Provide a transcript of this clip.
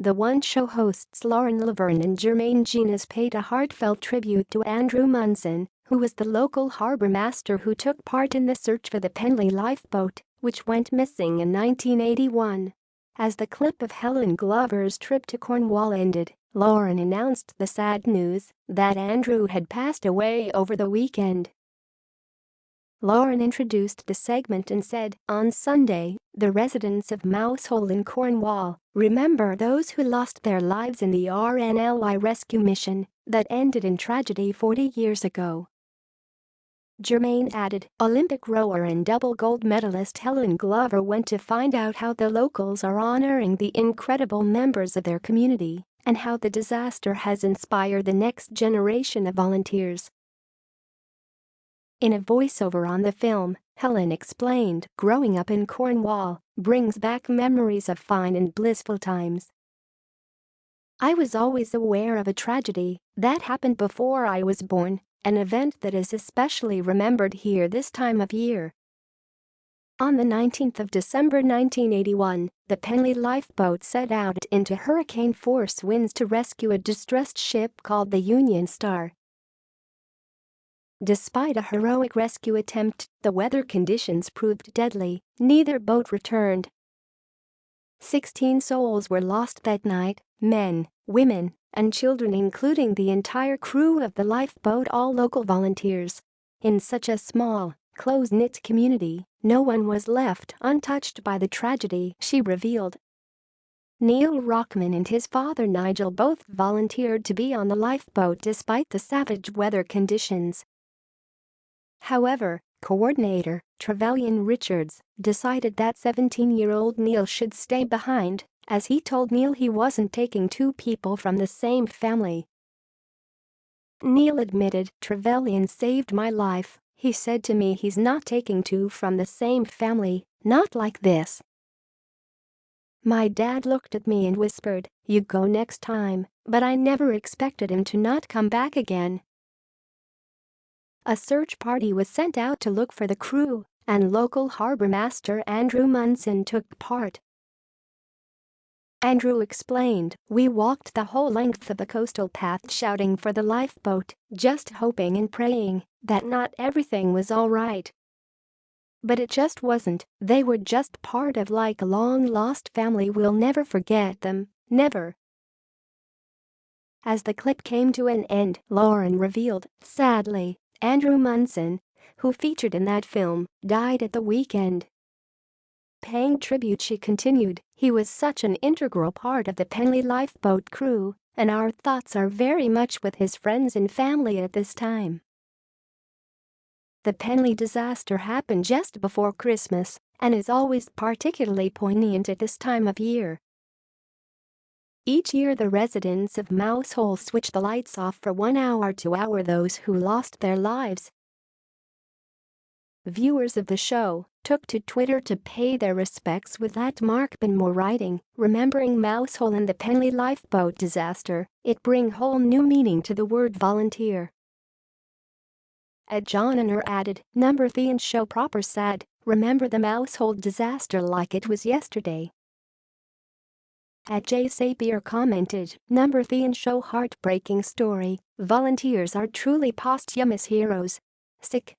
The One show hosts Lauren Laverne and Jermaine Jenas paid a heartfelt tribute to Andrew Munson, who was the local harbor master who took part in the search for the Penly lifeboat, which went missing in 1981. As the clip of Helen Glover's trip to Cornwall ended, Lauren announced the sad news that Andrew had passed away over the weekend. Lauren introduced the segment and said, "On Sunday, the residents of Mousehole in Cornwall remember those who lost their lives in the RNLI rescue mission that ended in tragedy 40 years ago." Jermaine added, Olympic rower and double gold medalist Helen Glover went to find out how the locals are honoring the incredible members of their community and how the disaster has inspired the next generation of volunteers. In a voiceover on the film, Helen explained, "Growing up in Cornwall brings back memories of fine and blissful times. I was always aware of a tragedy that happened before I was born, an event that is especially remembered here this time of year." On the 19th of December 1981, the Penly lifeboat set out into hurricane-force winds to rescue a distressed ship called the Union Star. Despite a heroic rescue attempt, the weather conditions proved deadly. Neither boat returned. 16 souls were lost that night, men, women, and children, including the entire crew of the lifeboat, all local volunteers. In such a small, close-knit community, no one was left untouched by the tragedy, she revealed. Neil Rockman and his father Nigel both volunteered to be on the lifeboat despite the savage weather conditions. However, coordinator Trevelyan Richards decided that 17-year-old Neil should stay behind, as he told Neil he wasn't taking two people from the same family. Neil admitted, "Trevelyan saved my life. He said to me he's not taking two from the same family, not like this. My dad looked at me and whispered, 'You go next time,' but I never expected him to not come back again." A search party was sent out to look for the crew, and local harbor master Andrew Munson took part. Andrew explained, "We walked the whole length of the coastal path shouting for the lifeboat, just hoping and praying that not everything was all right. But it just wasn't. They were just part of like a long-lost family. We'll never forget them, never." As the clip came to an end, Lauren revealed, "Sadly, Andrew Munson, who featured in that film, died at the weekend." Paying tribute, she continued, "He was such an integral part of the Penly lifeboat crew, and our thoughts are very much with his friends and family at this time." The Penly disaster happened just before Christmas and is always particularly poignant at this time of year. Each year the residents of Mousehole switch the lights off for 1 hour to honor those who lost their lives. Viewers of the show took to Twitter to pay their respects, with @Mark Benmore writing, "Remembering Mousehole and the Penly lifeboat disaster, it bring whole new meaning to the word volunteer." John Honor added, "Number the and show proper sad, remember the Mousehole disaster like it was yesterday." Jay Sapier commented, "Number the and show heartbreaking story, volunteers are truly posthumous heroes. Sick."